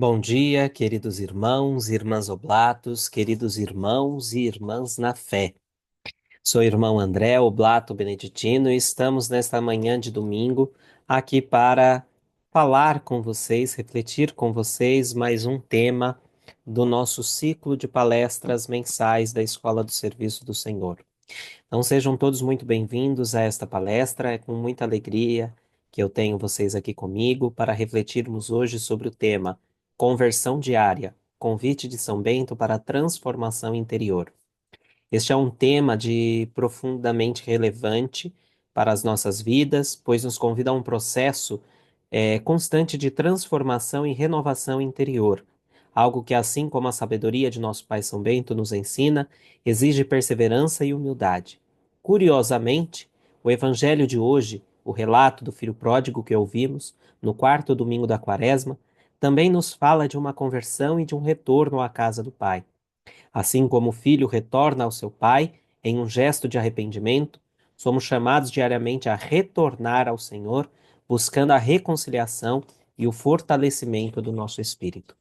Bom dia, queridos irmãos e irmãs oblatos, queridos irmãos e irmãs na fé. Sou o irmão André Oblato Beneditino e estamos nesta manhã de domingo aqui para falar com vocês, refletir com vocês mais um tema do nosso ciclo de palestras mensais da Escola do Serviço do Senhor. Então sejam todos muito bem-vindos a esta palestra, é com muita alegria que eu tenho vocês aqui comigo para refletirmos hoje sobre o tema Conversão Diária, Convite de São Bento para a Transformação Interior. Este é um tema profundamente relevante para as nossas vidas, pois nos convida a um processo constante de transformação e renovação interior, algo que, assim como a sabedoria de nosso Pai São Bento nos ensina, exige perseverança e humildade. Curiosamente, o Evangelho de hoje, o relato do filho pródigo que ouvimos no quarto domingo da Quaresma, também nos fala de uma conversão e de um retorno à casa do Pai. Assim como o filho retorna ao seu pai em um gesto de arrependimento, somos chamados diariamente a retornar ao Senhor, buscando a reconciliação e o fortalecimento do nosso espírito.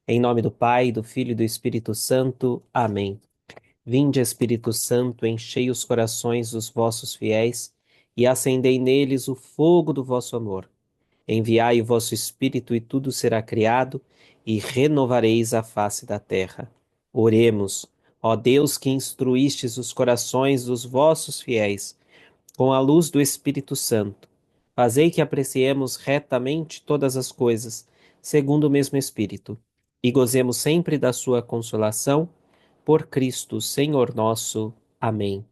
Em nome do Pai, do Filho e do Espírito Santo. Amém. Vinde, Espírito Santo, enchei os corações dos vossos fiéis e acendei neles o fogo do vosso amor. Enviai o vosso Espírito e tudo será criado, e renovareis a face da terra. Oremos, ó Deus que instruístes os corações dos vossos fiéis, com a luz do Espírito Santo. Fazei que apreciemos retamente todas as coisas, segundo o mesmo Espírito, e gozemos sempre da sua consolação, por Cristo, Senhor nosso. Amém.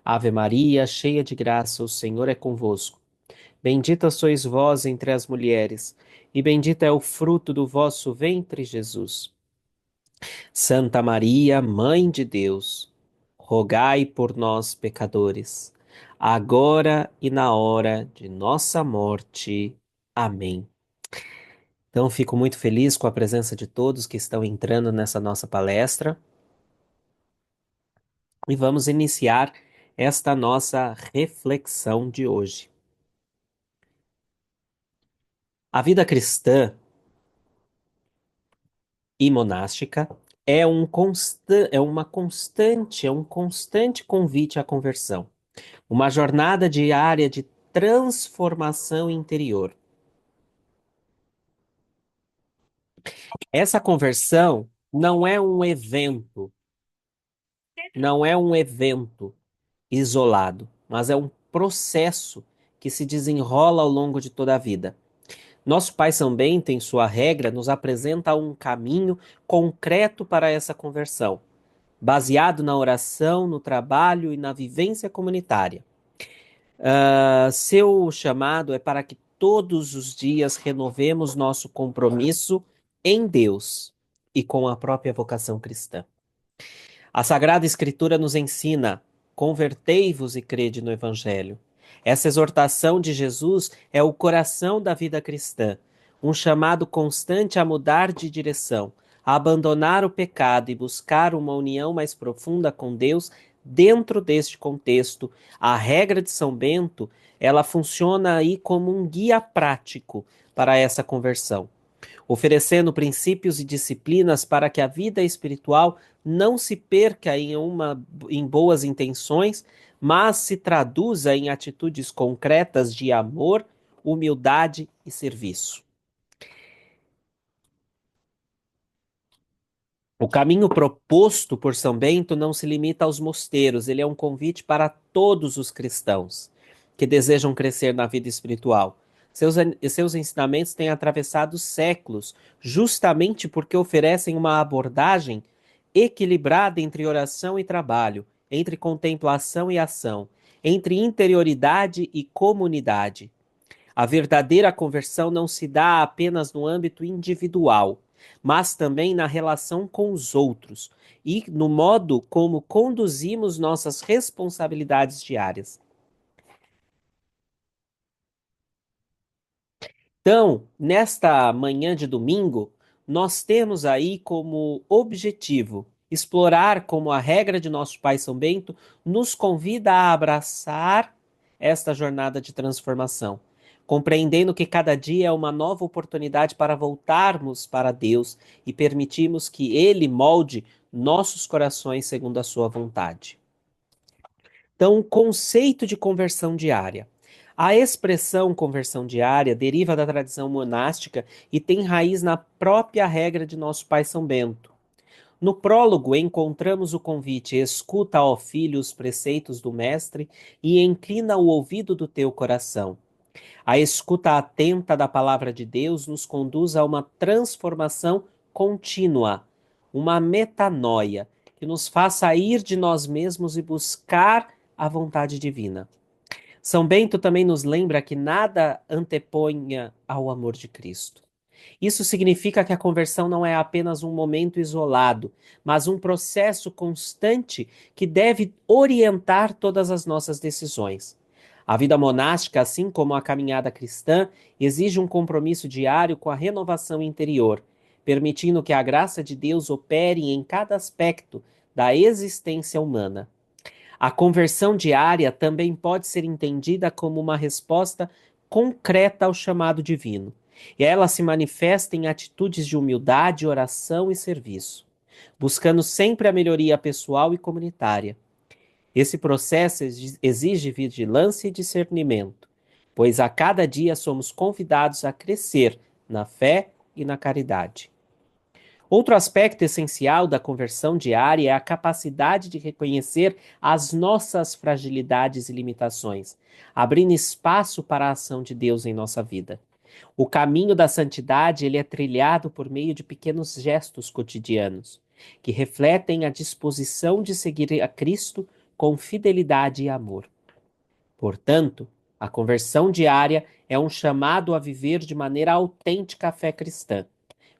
Ave Maria, cheia de graça, o Senhor é convosco. Bendita sois vós entre as mulheres, e bendito é o fruto do vosso ventre, Jesus. Santa Maria, Mãe de Deus, rogai por nós, pecadores, agora e na hora de nossa morte. Amém. Então, fico muito feliz com a presença de todos que estão entrando nessa nossa palestra e vamos iniciar esta nossa reflexão de hoje. A vida cristã e monástica é um constante convite à conversão, uma jornada diária de transformação interior. Essa conversão não é um evento isolado, mas é um processo que se desenrola ao longo de toda a vida. Nosso Pai São Bento, em sua regra, nos apresenta um caminho concreto para essa conversão, baseado na oração, no trabalho e na vivência comunitária. Seu chamado é para que todos os dias renovemos nosso compromisso em Deus e com a própria vocação cristã. A Sagrada Escritura nos ensina: convertei-vos e crede no Evangelho. Essa exortação de Jesus é o coração da vida cristã, um chamado constante a mudar de direção, a abandonar o pecado e buscar uma união mais profunda com Deus dentro deste contexto. A regra de São Bento, ela funciona aí como um guia prático para essa conversão, oferecendo princípios e disciplinas para que a vida espiritual não se perca em boas intenções, mas se traduza em atitudes concretas de amor, humildade e serviço. O caminho proposto por São Bento não se limita aos mosteiros, ele é um convite para todos os cristãos que desejam crescer na vida espiritual. Seus ensinamentos têm atravessado séculos, justamente porque oferecem uma abordagem equilibrada entre oração e trabalho, entre contemplação e ação, entre interioridade e comunidade. A verdadeira conversão não se dá apenas no âmbito individual, mas também na relação com os outros e no modo como conduzimos nossas responsabilidades diárias. Então, nesta manhã de domingo, nós temos aí como objetivo explorar como a regra de nosso Pai São Bento nos convida a abraçar esta jornada de transformação, compreendendo que cada dia é uma nova oportunidade para voltarmos para Deus e permitirmos que Ele molde nossos corações segundo a sua vontade. Então, conceito de conversão diária. A expressão conversão diária deriva da tradição monástica e tem raiz na própria regra de nosso pai São Bento. No prólogo, encontramos o convite: escuta, ó filho, os preceitos do Mestre e inclina o ouvido do teu coração. A escuta atenta da palavra de Deus nos conduz a uma transformação contínua, uma metanoia, que nos faz sair de nós mesmos e buscar a vontade divina. São Bento também nos lembra que nada anteponha ao amor de Cristo. Isso significa que a conversão não é apenas um momento isolado, mas um processo constante que deve orientar todas as nossas decisões. A vida monástica, assim como a caminhada cristã, exige um compromisso diário com a renovação interior, permitindo que a graça de Deus opere em cada aspecto da existência humana. A conversão diária também pode ser entendida como uma resposta concreta ao chamado divino, e ela se manifesta em atitudes de humildade, oração e serviço, buscando sempre a melhoria pessoal e comunitária. Esse processo exige vigilância e discernimento, pois a cada dia somos convidados a crescer na fé e na caridade. Outro aspecto essencial da conversão diária é a capacidade de reconhecer as nossas fragilidades e limitações, abrindo espaço para a ação de Deus em nossa vida. O caminho da santidade ele é trilhado por meio de pequenos gestos cotidianos, que refletem a disposição de seguir a Cristo com fidelidade e amor. Portanto, a conversão diária é um chamado a viver de maneira autêntica a fé cristã,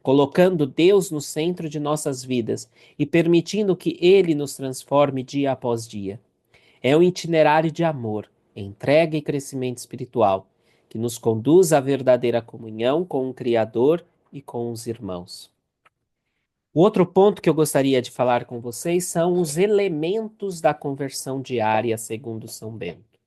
colocando Deus no centro de nossas vidas e permitindo que Ele nos transforme dia após dia. É um itinerário de amor, entrega e crescimento espiritual, que nos conduz à verdadeira comunhão com o Criador e com os irmãos. O outro ponto que eu gostaria de falar com vocês são os elementos da conversão diária, segundo São Bento.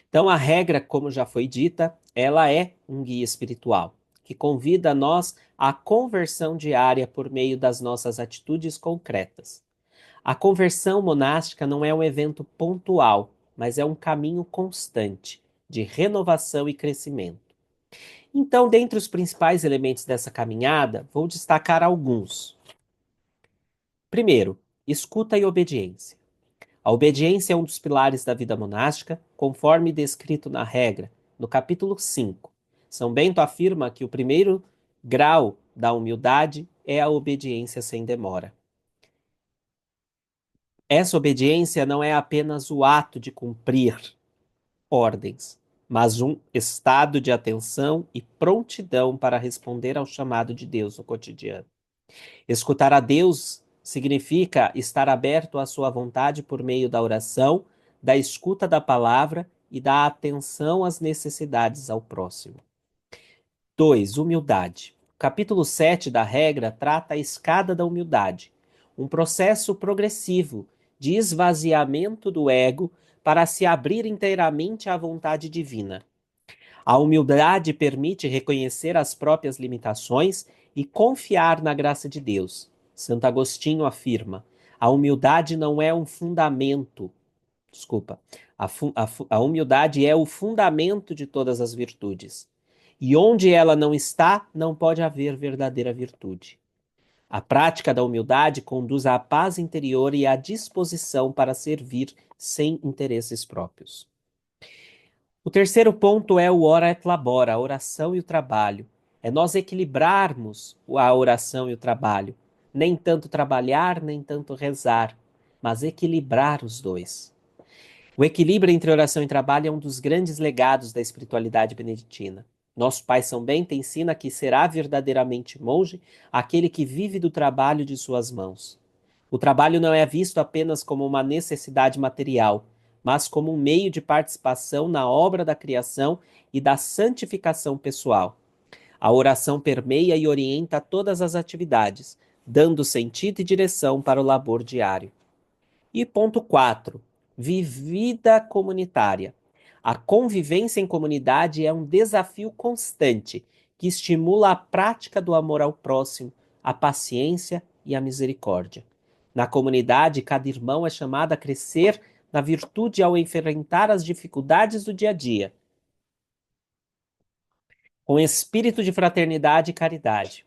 Então, a regra, como já foi dita, ela é um guia espiritual, que convida nós à conversão diária por meio das nossas atitudes concretas. A conversão monástica não é um evento pontual, mas é um caminho constante de renovação e crescimento. Então, dentre os principais elementos dessa caminhada, vou destacar alguns. Primeiro, escuta e obediência. A obediência é um dos pilares da vida monástica, conforme descrito na regra, no capítulo 5. São Bento afirma que o primeiro grau da humildade é a obediência sem demora. Essa obediência não é apenas o ato de cumprir ordens, mas um estado de atenção e prontidão para responder ao chamado de Deus no cotidiano. Escutar a Deus significa estar aberto à sua vontade por meio da oração, da escuta da palavra e da atenção às necessidades ao próximo. 2. Humildade. O capítulo 7 da regra trata a escada da humildade, um processo progressivo de esvaziamento do ego para se abrir inteiramente à vontade divina. A humildade permite reconhecer as próprias limitações e confiar na graça de Deus. Santo Agostinho afirma: a humildade não é um fundamento, a humildade é o fundamento de todas as virtudes. E onde ela não está, não pode haver verdadeira virtude. A prática da humildade conduz à paz interior e à disposição para servir sem interesses próprios. O terceiro ponto é o ora et labora, a oração e o trabalho. É nós equilibrarmos a oração e o trabalho. Nem tanto trabalhar, nem tanto rezar, mas equilibrar os dois. O equilíbrio entre oração e trabalho é um dos grandes legados da espiritualidade beneditina. Nosso pai São Bento ensina que será verdadeiramente monge aquele que vive do trabalho de suas mãos. O trabalho não é visto apenas como uma necessidade material, mas como um meio de participação na obra da criação e da santificação pessoal. A oração permeia e orienta todas as atividades, dando sentido e direção para o labor diário. E ponto 4. Vida comunitária. A convivência em comunidade é um desafio constante que estimula a prática do amor ao próximo, a paciência e a misericórdia. Na comunidade, cada irmão é chamado a crescer na virtude ao enfrentar as dificuldades do dia a dia, com espírito de fraternidade e caridade.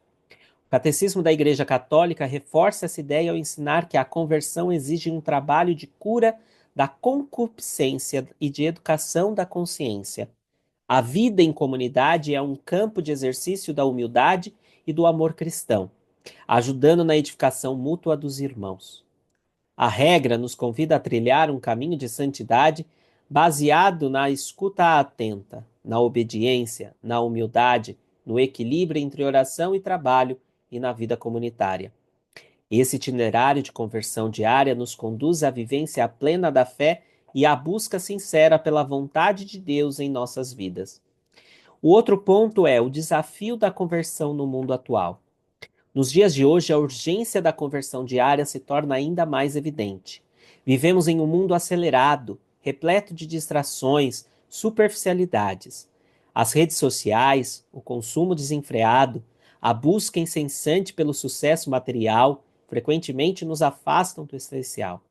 O Catecismo da Igreja Católica reforça essa ideia ao ensinar que a conversão exige um trabalho de cura da concupiscência e de educação da consciência. A vida em comunidade é um campo de exercício da humildade e do amor cristão, ajudando na edificação mútua dos irmãos. A regra nos convida a trilhar um caminho de santidade baseado na escuta atenta, na obediência, na humildade, no equilíbrio entre oração e trabalho e na vida comunitária. Esse itinerário de conversão diária nos conduz à vivência plena da fé e à busca sincera pela vontade de Deus em nossas vidas. O outro ponto é o desafio da conversão no mundo atual. Nos dias de hoje, a urgência da conversão diária se torna ainda mais evidente. Vivemos em um mundo acelerado, repleto de distrações, superficialidades. As redes sociais, o consumo desenfreado, a busca incessante pelo sucesso material frequentemente nos afastam do essencial,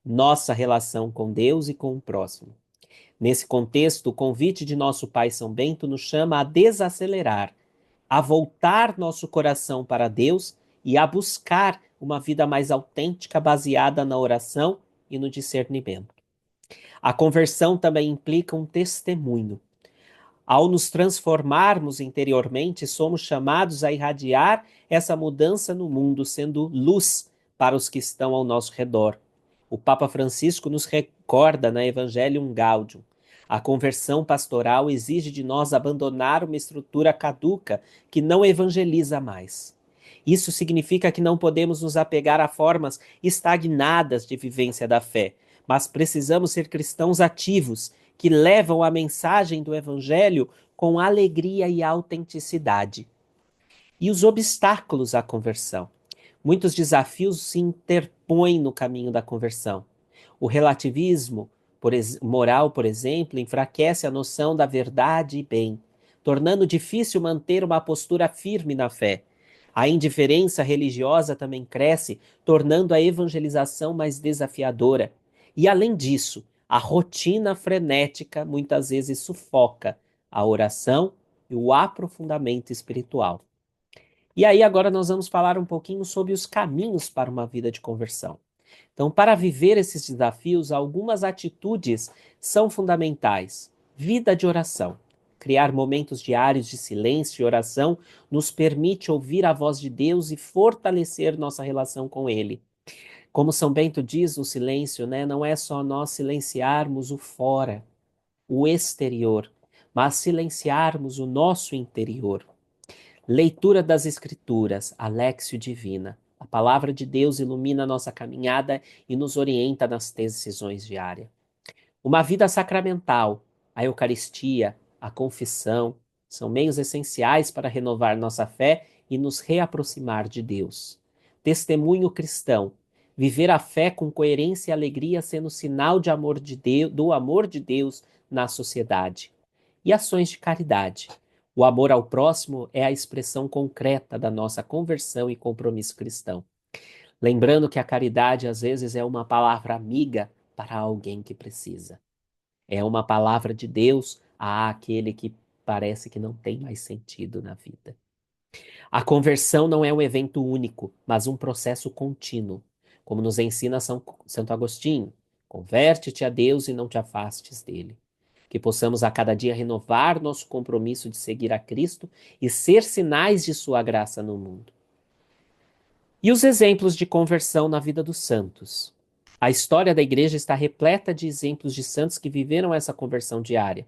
nossa relação com Deus e com o próximo. Nesse contexto, o convite de nosso Pai São Bento nos chama a desacelerar, a voltar nosso coração para Deus e a buscar uma vida mais autêntica baseada na oração e no discernimento. A conversão também implica um testemunho. Ao nos transformarmos interiormente, somos chamados a irradiar essa mudança no mundo, sendo luz para os que estão ao nosso redor. O Papa Francisco nos recorda na Evangelium Gaudium: a conversão pastoral exige de nós abandonar uma estrutura caduca que não evangeliza mais. Isso significa que não podemos nos apegar a formas estagnadas de vivência da fé, mas precisamos ser cristãos ativos, que levam a mensagem do Evangelho com alegria e autenticidade. E os obstáculos à conversão. Muitos desafios se interpõem no caminho da conversão. O relativismo moral, por exemplo, enfraquece a noção da verdade e bem, tornando difícil manter uma postura firme na fé. A indiferença religiosa também cresce, tornando a evangelização mais desafiadora. E, além disso, a rotina frenética muitas vezes sufoca a oração e o aprofundamento espiritual. E aí, agora nós vamos falar um pouquinho sobre os caminhos para uma vida de conversão. Então, para viver esses desafios, algumas atitudes são fundamentais. Vida de oração. Criar momentos diários de silêncio e oração nos permite ouvir a voz de Deus e fortalecer nossa relação com Ele. Como São Bento diz, o silêncio, não é só nós silenciarmos o fora, o exterior, mas silenciarmos o nosso interior. Leitura das Escrituras, a Léxio Divina. A palavra de Deus ilumina a nossa caminhada e nos orienta nas decisões diárias. Uma vida sacramental, a Eucaristia, a confissão, são meios essenciais para renovar nossa fé e nos reaproximar de Deus. Testemunho cristão, viver a fé com coerência e alegria sendo sinal de amor de Deus, do amor de Deus na sociedade. E ações de caridade. O amor ao próximo é a expressão concreta da nossa conversão e compromisso cristão. Lembrando que a caridade às vezes é uma palavra amiga para alguém que precisa. É uma palavra de Deus àquele que parece que não tem mais sentido na vida. A conversão não é um evento único, mas um processo contínuo. Como nos ensina Santo Agostinho, converte-te a Deus e não te afastes dele. Que possamos a cada dia renovar nosso compromisso de seguir a Cristo e ser sinais de sua graça no mundo. E os exemplos de conversão na vida dos santos? A história da igreja está repleta de exemplos de santos que viveram essa conversão diária.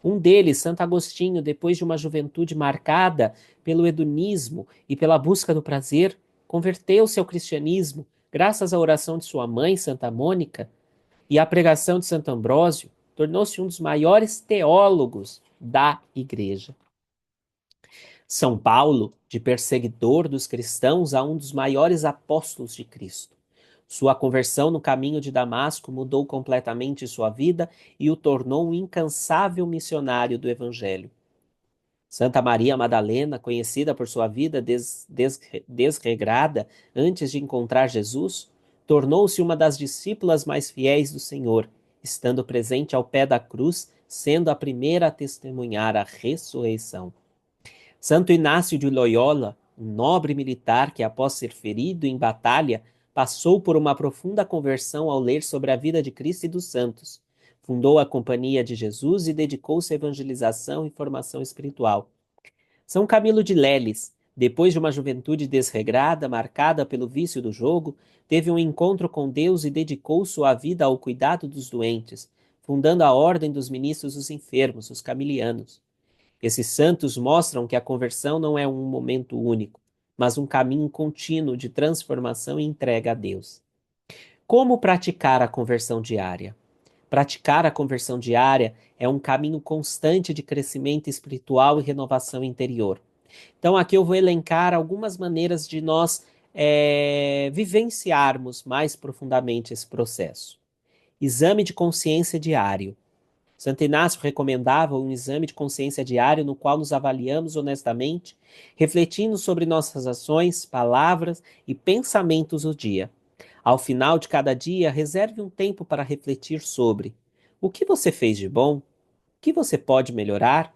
Um deles, Santo Agostinho, depois de uma juventude marcada pelo hedonismo e pela busca do prazer, converteu-se ao cristianismo graças à oração de sua mãe, Santa Mônica, e à pregação de Santo Ambrósio, tornou-se um dos maiores teólogos da igreja. São Paulo, de perseguidor dos cristãos, a um dos maiores apóstolos de Cristo. Sua conversão no caminho de Damasco mudou completamente sua vida e o tornou um incansável missionário do Evangelho. Santa Maria Madalena, conhecida por sua vida desregrada antes de encontrar Jesus, tornou-se uma das discípulas mais fiéis do Senhor, estando presente ao pé da cruz, sendo a primeira a testemunhar a ressurreição. Santo Inácio de Loyola, um nobre militar que, após ser ferido em batalha, passou por uma profunda conversão ao ler sobre a vida de Cristo e dos santos. Fundou a Companhia de Jesus e dedicou-se à evangelização e formação espiritual. São Camilo de Leles, depois de uma juventude desregrada, marcada pelo vício do jogo, teve um encontro com Deus e dedicou sua vida ao cuidado dos doentes, fundando a Ordem dos Ministros dos Enfermos, os Camilianos. Esses santos mostram que a conversão não é um momento único, mas um caminho contínuo de transformação e entrega a Deus. Como praticar a conversão diária? Praticar a conversão diária é um caminho constante de crescimento espiritual e renovação interior. Então, aqui eu vou elencar algumas maneiras de nós vivenciarmos mais profundamente esse processo. Exame de consciência diário. Santo Inácio recomendava um exame de consciência diário no qual nos avaliamos honestamente, refletindo sobre nossas ações, palavras e pensamentos do dia. Ao final de cada dia, reserve um tempo para refletir sobre o que você fez de bom, o que você pode melhorar,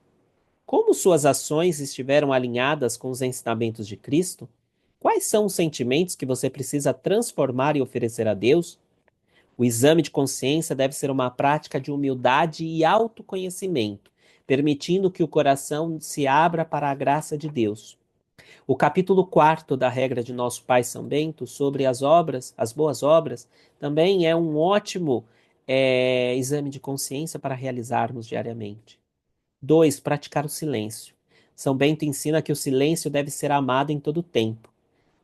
como suas ações estiveram alinhadas com os ensinamentos de Cristo, quais são os sentimentos que você precisa transformar e oferecer a Deus. O exame de consciência deve ser uma prática de humildade e autoconhecimento, permitindo que o coração se abra para a graça de Deus. O capítulo 4 da regra de Nosso Pai São Bento sobre as obras, as boas obras, também é um ótimo exame de consciência para realizarmos diariamente. 2. Praticar o silêncio. São Bento ensina que o silêncio deve ser amado em todo o tempo.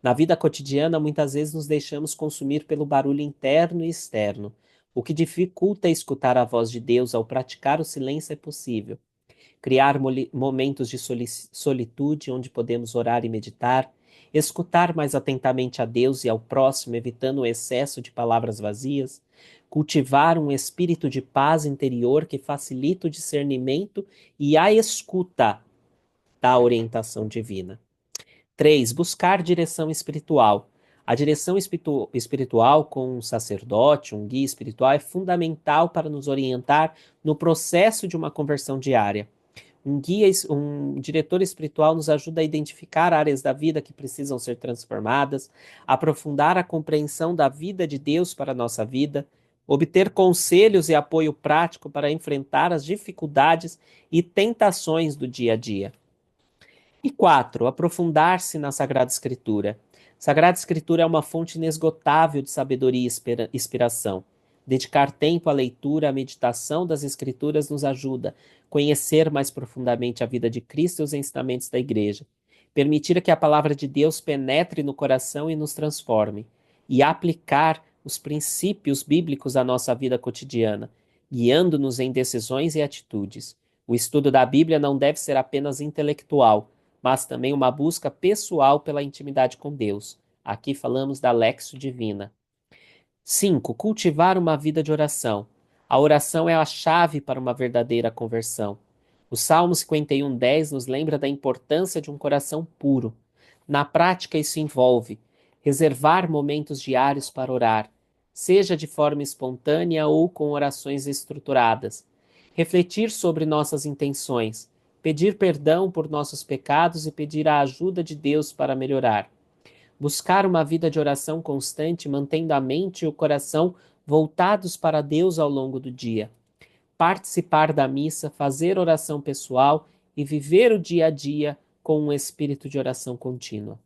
Na vida cotidiana, muitas vezes nos deixamos consumir pelo barulho interno e externo. O que dificulta escutar a voz de Deus ao praticar o silêncio é possível. Criar momentos de solitude onde podemos orar e meditar, escutar mais atentamente a Deus e ao próximo, evitando o excesso de palavras vazias, cultivar um espírito de paz interior que facilita o discernimento e a escuta da orientação divina. 3. Buscar direção espiritual. A direção espiritual com um sacerdote, um guia espiritual, é fundamental para nos orientar no processo de uma conversão diária. Um diretor espiritual nos ajuda a identificar áreas da vida que precisam ser transformadas, aprofundar a compreensão da vida de Deus para a nossa vida, obter conselhos e apoio prático para enfrentar as dificuldades e tentações do dia a dia. E 4. Aprofundar-se na Sagrada Escritura. Sagrada Escritura é uma fonte inesgotável de sabedoria e inspiração. Dedicar tempo à leitura, à meditação das Escrituras nos ajuda a conhecer mais profundamente a vida de Cristo e os ensinamentos da Igreja. Permitir que a palavra de Deus penetre no coração e nos transforme. E aplicar os princípios bíblicos à nossa vida cotidiana, guiando-nos em decisões e atitudes. O estudo da Bíblia não deve ser apenas intelectual, mas também uma busca pessoal pela intimidade com Deus. Aqui falamos da Lexio Divina. 5. Cultivar uma vida de oração. A oração é a chave para uma verdadeira conversão. O Salmo 51:10 nos lembra da importância de um coração puro. Na prática, isso envolve reservar momentos diários para orar, seja de forma espontânea ou com orações estruturadas. Refletir sobre nossas intenções, pedir perdão por nossos pecados e pedir a ajuda de Deus para melhorar. Buscar uma vida de oração constante, mantendo a mente e o coração voltados para Deus ao longo do dia. Participar da missa, fazer oração pessoal e viver o dia a dia com um espírito de oração contínua.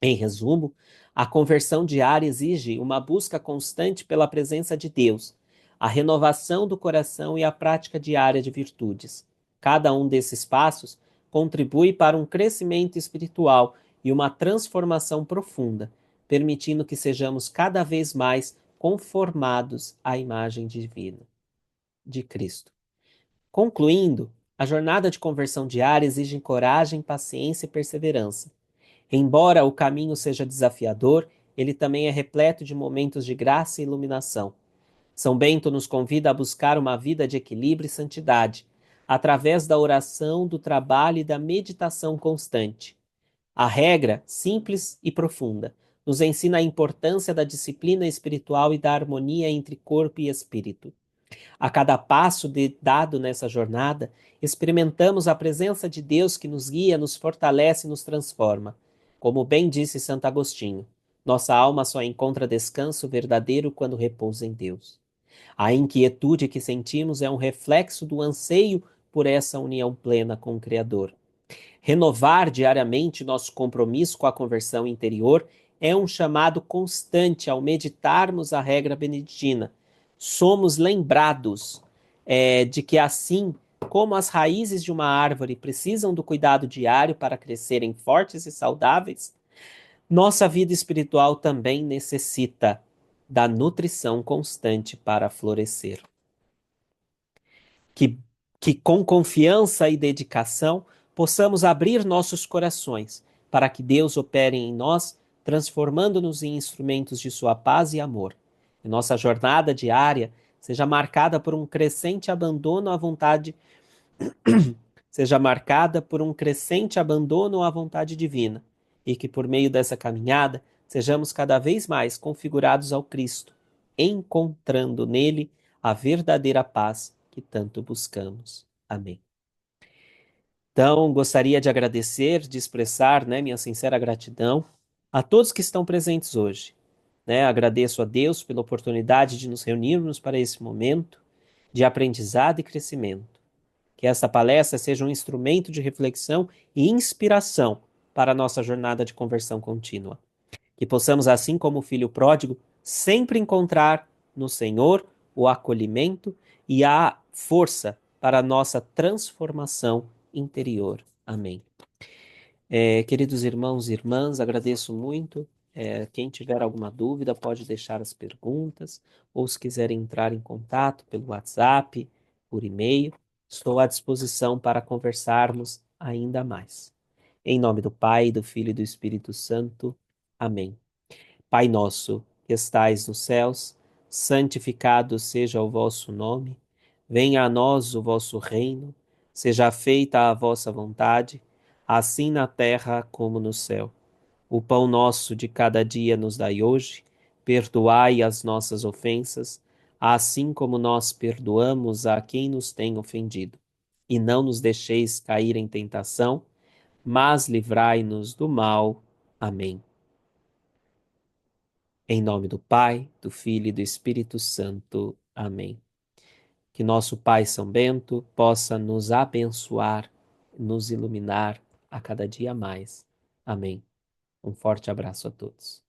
Em resumo, a conversão diária exige uma busca constante pela presença de Deus, a renovação do coração e a prática diária de virtudes. Cada um desses passos contribui para um crescimento espiritual e uma transformação profunda, permitindo que sejamos cada vez mais conformados à imagem divina de Cristo. Concluindo, a jornada de conversão diária exige coragem, paciência e perseverança. Embora o caminho seja desafiador, ele também é repleto de momentos de graça e iluminação. São Bento nos convida a buscar uma vida de equilíbrio e santidade, através da oração, do trabalho e da meditação constante. A regra, simples e profunda, nos ensina a importância da disciplina espiritual e da harmonia entre corpo e espírito. A cada passo dado nessa jornada, experimentamos a presença de Deus que nos guia, nos fortalece e nos transforma. Como bem disse Santo Agostinho, nossa alma só encontra descanso verdadeiro quando repousa em Deus. A inquietude que sentimos é um reflexo do anseio por essa união plena com o Criador. Renovar diariamente nosso compromisso com a conversão interior é um chamado constante ao meditarmos a regra beneditina. Somos lembrados de que, assim como as raízes de uma árvore precisam do cuidado diário para crescerem fortes e saudáveis, nossa vida espiritual também necessita da nutrição constante para florescer. Que, que com confiança e dedicação possamos abrir nossos corações para que Deus opere em nós, transformando-nos em instrumentos de sua paz e amor. Que nossa jornada diária seja marcada por um crescente abandono à vontade, seja marcada por um crescente abandono à vontade divina, e que por meio dessa caminhada sejamos cada vez mais configurados ao Cristo, encontrando nele a verdadeira paz que tanto buscamos. Amém. Então, gostaria de agradecer, de expressar, minha sincera gratidão a todos que estão presentes hoje. Agradeço a Deus pela oportunidade de nos reunirmos para esse momento de aprendizado e crescimento. Que esta palestra seja um instrumento de reflexão e inspiração para a nossa jornada de conversão contínua. Que possamos, assim como o filho pródigo, sempre encontrar no Senhor o acolhimento e a força para a nossa transformação interior. Amém. Queridos irmãos e irmãs, agradeço muito. Quem tiver alguma dúvida pode deixar as perguntas, ou se quiser entrar em contato pelo WhatsApp, por e-mail, estou à disposição para conversarmos ainda mais. Em nome do Pai, do Filho e do Espírito Santo. Amém. Pai nosso, que estais nos céus, santificado seja o vosso nome. Venha a nós o vosso reino. Seja feita a vossa vontade, assim na terra como no céu. O pão nosso de cada dia nos dai hoje. Perdoai as nossas ofensas, assim como nós perdoamos a quem nos tem ofendido. E não nos deixeis cair em tentação, mas livrai-nos do mal. Amém. Em nome do Pai, do Filho e do Espírito Santo. Amém. Que nosso Pai São Bento possa nos abençoar, nos iluminar a cada dia mais. Amém. Um forte abraço a todos.